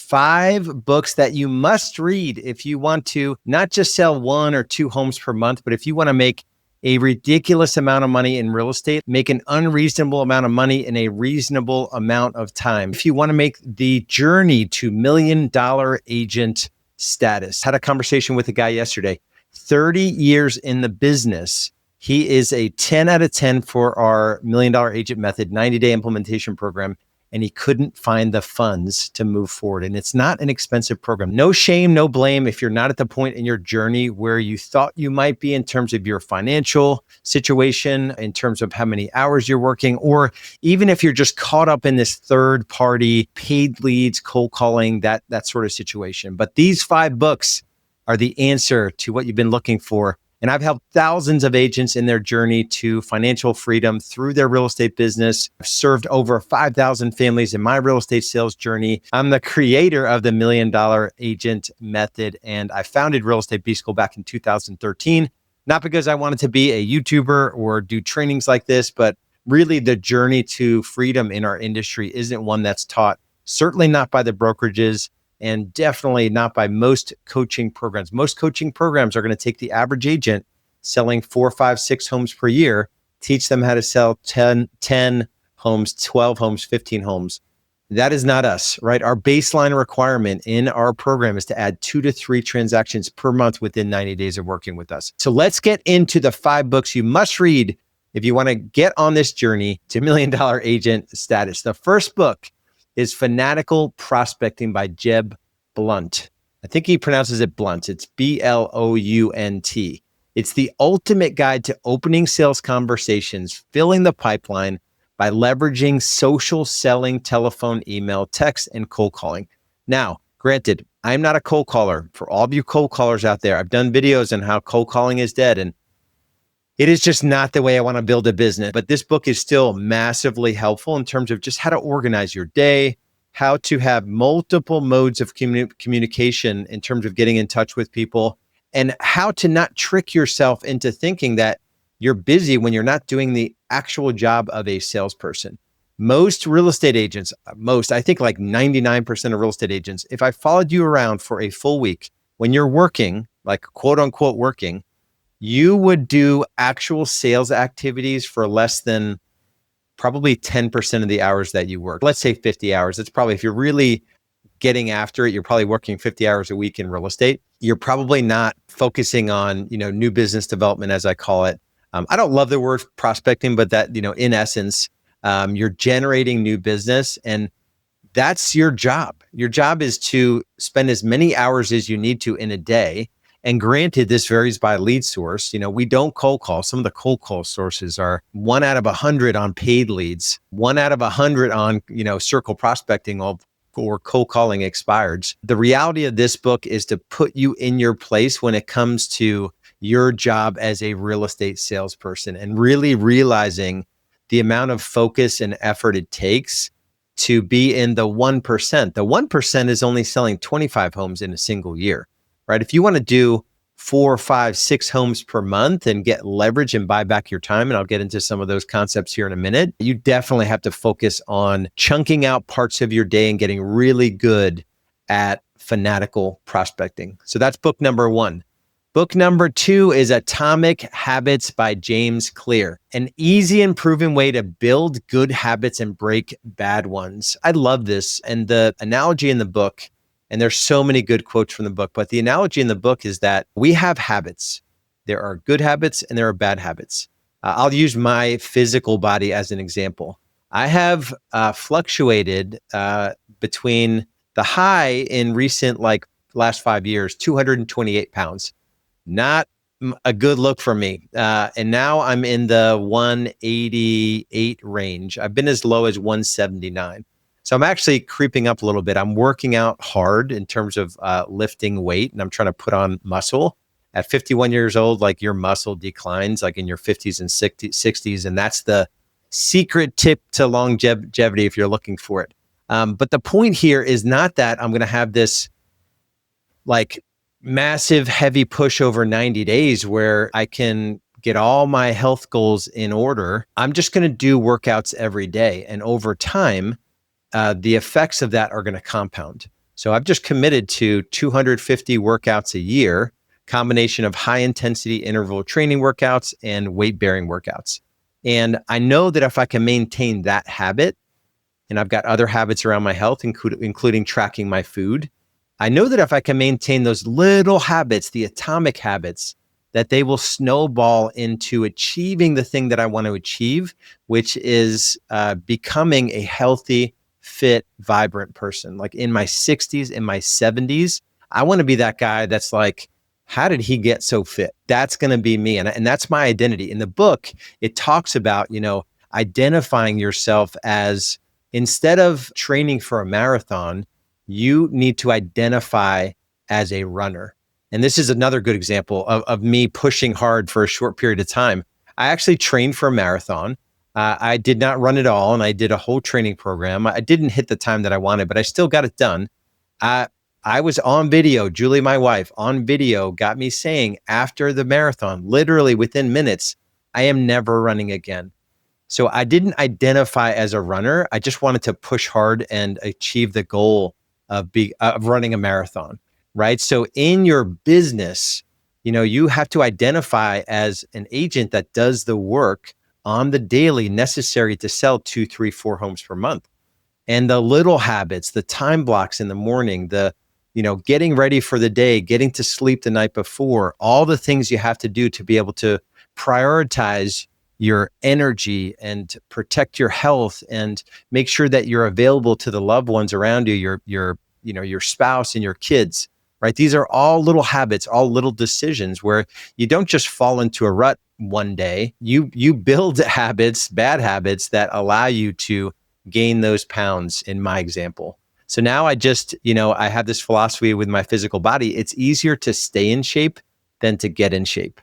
5 books that you must read if you want to not just sell 1 or 2 homes per month, but if you want to make a ridiculous amount of money in real estate, make an unreasonable amount of money in a reasonable amount of time. If you want to make the journey to $1 million agent status. Had a conversation with a guy yesterday, 30 years in the business. He is a 10 out of 10 for our $1 million agent method, 90-day implementation program. And he couldn't find the funds to move forward. And it's not an expensive program. No shame, no blame if you're not at the point in your journey where you thought you might be in terms of your financial situation, in terms of how many hours you're working, or even if you're just caught up in this third-party paid leads, cold calling, that sort of situation. But these 5 books are the answer to what you've been looking for. And I've helped thousands of agents in their journey to financial freedom through their real estate business. I've served over 5,000 families in my real estate sales journey. I'm the creator of the $1 Million Agent Method, and I founded Real Estate B School back in 2013, not because I wanted to be a YouTuber or do trainings like this, but really the journey to freedom in our industry isn't one that's taught, certainly not by the brokerages, and definitely not by most coaching programs. Most coaching programs are going to take the average agent selling 4, 5, 6 homes per year, teach them how to sell 10 homes, 12 homes, 15 homes. That is not us, right? Our baseline requirement in our program is to add 2 to 3 transactions per month within 90 days of working with us. So let's get into the 5 books you must read if you want to get on this journey to $1 Million Agent status. The first book is Fanatical Prospecting by Jeb Blunt. I think he pronounces it Blunt. It's Blount. It's the ultimate guide to opening sales conversations, filling the pipeline by leveraging social selling, telephone, email, text, and cold calling. Now, granted, I'm not a cold caller. For all of you cold callers out there, I've done videos on how cold calling is dead, and it is just not the way I want to build a business. But this book is still massively helpful in terms of just how to organize your day, how to have multiple modes of communication in terms of getting in touch with people, and how to not trick yourself into thinking that you're busy when you're not doing the actual job of a salesperson. Most real estate agents, I think like 99% of real estate agents, if I followed you around for a full week, when you're working, like quote unquote working, you would do actual sales activities for less than probably 10% of the hours that you work. Let's say 50 hours. That's probably, if you're really getting after it, you're probably working 50 hours a week in real estate. You're probably not focusing on, new business development, as I call it. I don't love the word prospecting, but that, in essence, you're generating new business, and that's your job. Your job is to spend as many hours as you need to in a day. And granted, this varies by lead source. We don't cold call. Some of the cold call sources are 1 out of 100 on paid leads, 1 out of 100 on, circle prospecting or cold calling expireds. The reality of this book is to put you in your place when it comes to your job as a real estate salesperson, and really realizing the amount of focus and effort it takes to be in the 1%. The 1% is only selling 25 homes in a single year. Right? If you want to do 4, 5, 6 homes per month and get leverage and buy back your time, and I'll get into some of those concepts here in a minute, you definitely have to focus on chunking out parts of your day and getting really good at fanatical prospecting. So that's book number 1. Book number 2 is Atomic Habits by James Clear, an easy and proven way to build good habits and break bad ones. I love this. And the analogy in the book, and there's so many good quotes from the book, but the analogy in the book is that we have habits. There are good habits and there are bad habits. I'll use my physical body as an example. I have fluctuated between the high in recent, last 5 years, 228 pounds. Not a good look for me. And now I'm in the 188 range. I've been as low as 179. So I'm actually creeping up a little bit. I'm working out hard in terms of lifting weight, and I'm trying to put on muscle. At 51 years old, your muscle declines in your 50s and 60s. And that's the secret tip to longevity if you're looking for it. But the point here is not that I'm going to have this massive heavy push over 90 days where I can get all my health goals in order. I'm just going to do workouts every day. And over time, the effects of that are going to compound. So I've just committed to 250 workouts a year, combination of high intensity interval training workouts and weight bearing workouts. And I know that if I can maintain that habit, and I've got other habits around my health, including tracking my food, I know that if I can maintain those little habits, the atomic habits, that they will snowball into achieving the thing that I want to achieve, which is becoming a healthy, fit, vibrant person. Like in my 60s, in my 70s, I want to be that guy that's like, how did he get so fit? That's going to be me. And that's my identity. In the book, it talks about, identifying yourself as, instead of training for a marathon, you need to identify as a runner. And this is another good example of me pushing hard for a short period of time. I actually trained for a marathon. I did not run it all, and I did a whole training program. I didn't hit the time that I wanted, but I still got it done. I was on video, Julie, my wife, on video, got me saying after the marathon, literally within minutes, I am never running again. So I didn't identify as a runner. I just wanted to push hard and achieve the goal of running a marathon, right? So in your business, you have to identify as an agent that does the work on the daily necessary to sell 2, 3, 4 homes per month. And the little habits, the time blocks in the morning, the getting ready for the day, getting to sleep the night before, all the things you have to do to be able to prioritize your energy and protect your health and make sure that you're available to the loved ones around you, your spouse and your kids, right? These are all little habits, all little decisions where you don't just fall into a rut one day. You build habits, bad habits that allow you to gain those pounds, in my example. So now I just, I have this philosophy with my physical body. It's easier to stay in shape than to get in shape.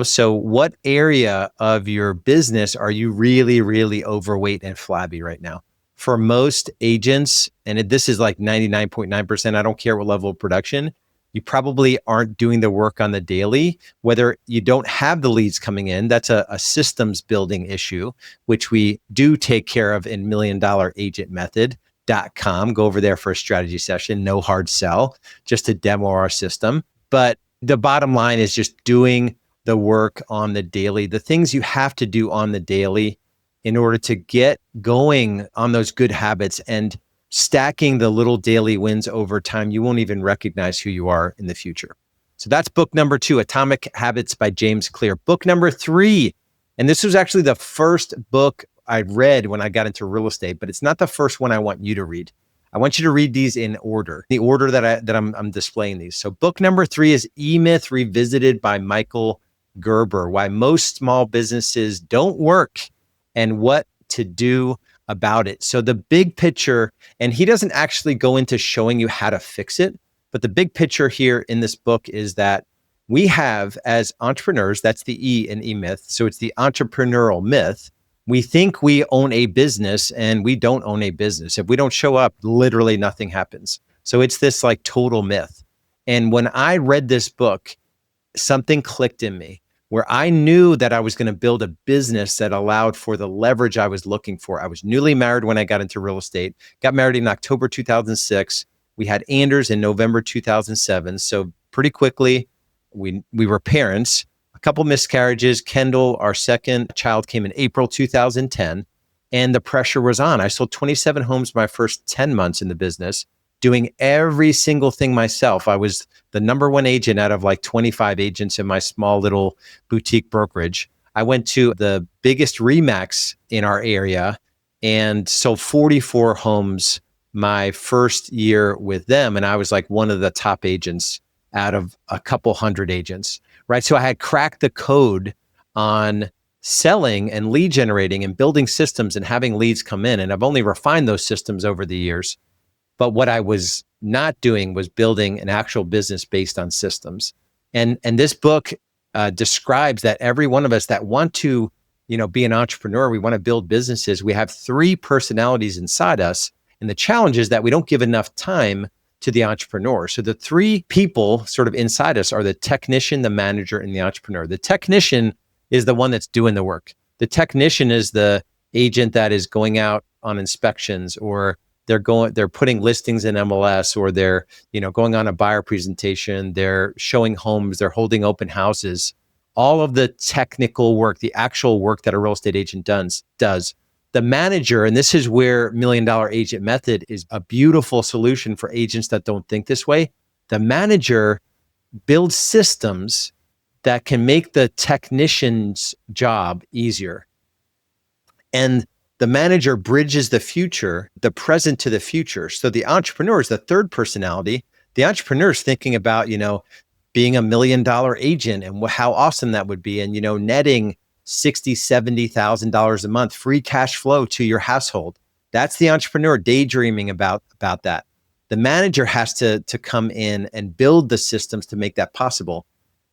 So what area of your business are you really, really overweight and flabby right now? For most agents, and this is like 99.9%, I don't care what level of production, you probably aren't doing the work on the daily, whether you don't have the leads coming in. That's a systems building issue, which we do take care of in $1,000,000agentmethod.com. Go over there for a strategy session, no hard sell, just to demo our system. But the bottom line is just doing the work on the daily, the things you have to do on the daily in order to get going on those good habits and stacking the little daily wins over time. You won't even recognize who you are in the future. So that's book number 2, Atomic Habits by James Clear. Book number 3, and this was actually the first book I read when I got into real estate, but it's not the first one I want you to read. I want you to read these in order, the order that I'm displaying these. So book number 3 is E-Myth Revisited by Michael Gerber, Why Most Small Businesses Don't Work and What to Do About It. So the big picture, and he doesn't actually go into showing you how to fix it, but the big picture here in this book is that we have, as entrepreneurs, that's the E in E-Myth, so it's the entrepreneurial myth. We think we own a business and we don't own a business. If we don't show up, literally nothing happens. So it's this like total myth. And when I read this book, something clicked in me where I knew that I was going to build a business that allowed for the leverage I was looking for. I was newly married when I got into real estate, got married in October 2006. We had Anders in November 2007. So pretty quickly, we were parents. A couple miscarriages. Kendall, our second child, came in April 2010, and the pressure was on. I sold 27 homes my first 10 months in the business, doing every single thing myself. I was the number 1 agent out of like 25 agents in my small little boutique brokerage. I went to the biggest Remax in our area and sold 44 homes my first year with them. And I was like one of the top agents out of a couple hundred agents, right? So I had cracked the code on selling and lead generating and building systems and having leads come in. And I've only refined those systems over the years. But what I was not doing was building an actual business based on systems. And this book describes that every one of us that want to, be an entrepreneur, we want to build businesses. We have 3 personalities inside us. And the challenge is that we don't give enough time to the entrepreneur. So the 3 people sort of inside us are the technician, the manager, and the entrepreneur. The technician is the one that's doing the work. The technician is the agent that is going out on inspections or they're putting listings in MLS, or they're, going on a buyer presentation, they're showing homes, they're holding open houses. All of the technical work, the actual work that a real estate agent does. The manager, and this is where $1 Million Agent Method is a beautiful solution for agents that don't think this way. The manager builds systems that can make the technician's job easier. And the manager bridges the future, the present to the future. So the entrepreneur is the third personality. The entrepreneur is thinking about, being $1 million agent and how awesome that would be. And, netting $60,000, $70,000 a month, free cash flow to your household. That's the entrepreneur daydreaming about that. The manager has to come in and build the systems to make that possible.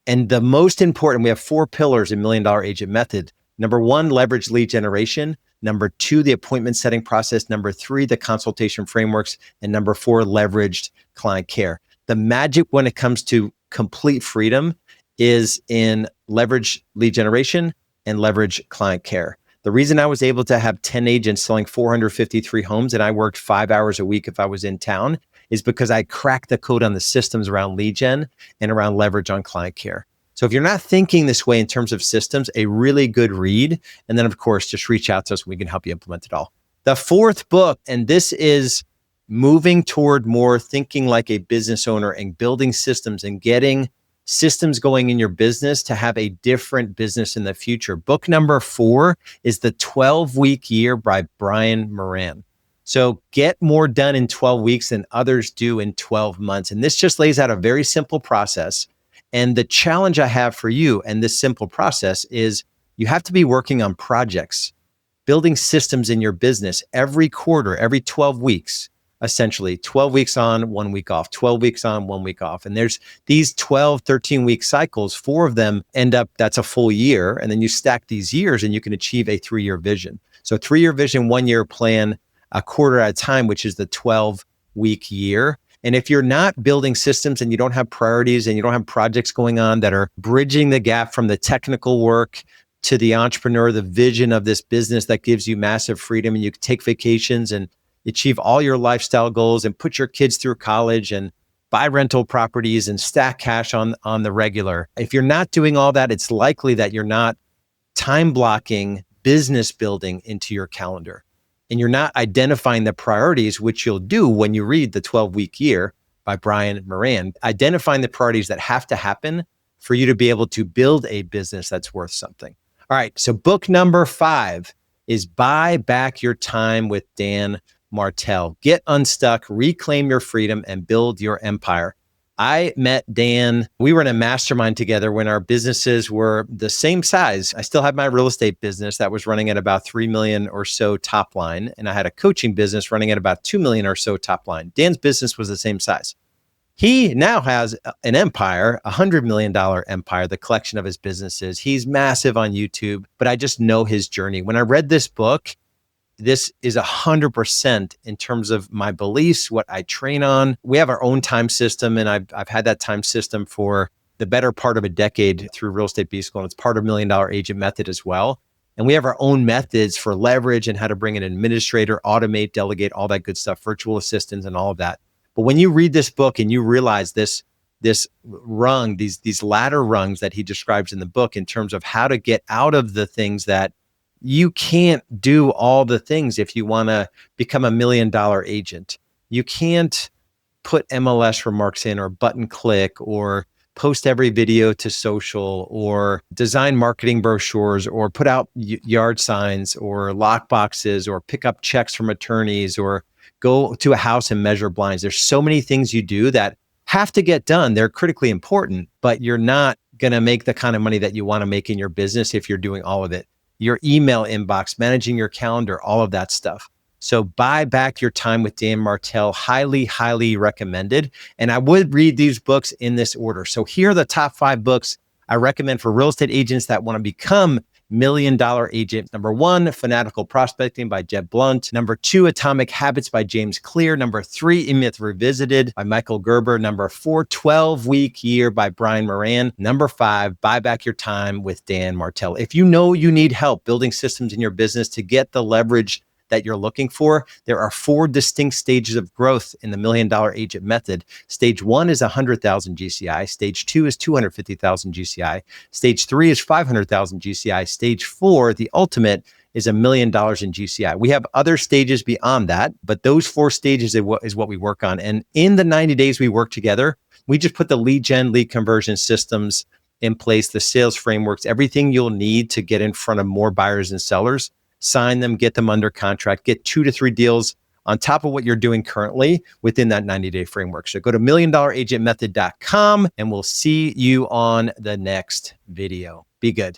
And the most important, we have 4 pillars in $1 Million Agent Method. Number 1, leverage lead generation. Number 2, the appointment setting process. Number 3, the consultation frameworks. And number 4, leveraged client care. The magic when it comes to complete freedom is in leverage lead generation and leverage client care. The reason I was able to have 10 agents selling 453 homes and I worked 5 hours a week if I was in town is because I cracked the code on the systems around lead gen and around leverage on client care. So if you're not thinking this way in terms of systems, a really good read. And then of course, just reach out to us and we can help you implement it all. The 4th book, and this is moving toward more thinking like a business owner and building systems and getting systems going in your business to have a different business in the future. Book number 4 is The 12-Week Year by Brian Moran. So get more done in 12 weeks than others do in 12 months. And this just lays out a very simple process. And the challenge I have for you and this simple process is you have to be working on projects, building systems in your business every quarter, every 12 weeks. Essentially 12 weeks on, 1 week off, 12 weeks on, 1 week off. And there's these 12, 13 week cycles. 4 of them end up, that's a full year. And then you stack these years and you can achieve a 3-year vision. So 3-year vision, 1-year plan, a quarter at a time, which is the 12-week year. And if you're not building systems and you don't have priorities and you don't have projects going on that are bridging the gap from the technical work to the entrepreneur, the vision of this business that gives you massive freedom, and you can take vacations and achieve all your lifestyle goals and put your kids through college and buy rental properties and stack cash on the regular. If you're not doing all that, it's likely that you're not time blocking business building into your calendar. And you're not identifying the priorities, which you'll do when you read The 12-Week Year by Brian Moran, identifying the priorities that have to happen for you to be able to build a business that's worth something. All right, so book number 5 is Buy Back Your Time with Dan Martell. Get unstuck, reclaim your freedom, and build your empire. I met Dan. We were in a mastermind together when our businesses were the same size. I still had my real estate business that was running at about 3 million or so top line. And I had a coaching business running at about 2 million or so top line. Dan's business was the same size. He now has an empire, $100 million empire, the collection of his businesses. He's massive on YouTube, but I just know his journey. When I read this book, this is 100% in terms of my beliefs, what I train on. We have our own time system, and I've had that time system for the better part of a decade through Real Estate B School, and it's part of $1 Million Agent Method as well. And we have our own methods for leverage and how to bring an administrator, automate, delegate, all that good stuff, virtual assistants and all of that. But when you read this book and you realize this rung, these ladder rungs that he describes in the book in terms of how to get out of the things that you can't do all the things if you want to become $1 million agent. You can't put MLS remarks in or button click or post every video to social or design marketing brochures or put out yard signs or lock boxes or pick up checks from attorneys or go to a house and measure blinds. There's so many things you do that have to get done. They're critically important, but you're not going to make the kind of money that you want to make in your business if you're doing all of it. Your email inbox, managing your calendar, all of that stuff. So Buy Back Your Time with Dan Martell, highly, highly recommended. And I would read these books in this order. So here are the top 5 books I recommend for real estate agents that want to become $1 Million Agent. Number 1, Fanatical Prospecting by Jeb Blunt. Number 2, Atomic Habits by James Clear. Number 3, E-Myth Revisited by Michael Gerber. Number 4, 12-Week Year by Brian Moran. Number 5, Buy Back Your Time with Dan Martell. If you know you need help building systems in your business to get the leverage that you're looking for, there are 4 distinct stages of growth in the $1 Million Agent Method. Stage 1 is 100,000 GCI. Stage 2 is 250,000 GCI. Stage 3 is 500,000 GCI. Stage 4, the ultimate, is $1 million in GCI. We have other stages beyond that, but those 4 stages is what we work on. And in the 90 days we work together, we just put the lead gen, lead conversion systems in place, the sales frameworks, everything you'll need to get in front of more buyers and sellers, sign them, get them under contract, get 2 to 3 deals on top of what you're doing currently within that 90-day framework. So go to $1millionagentmethod.com and we'll see you on the next video. Be good.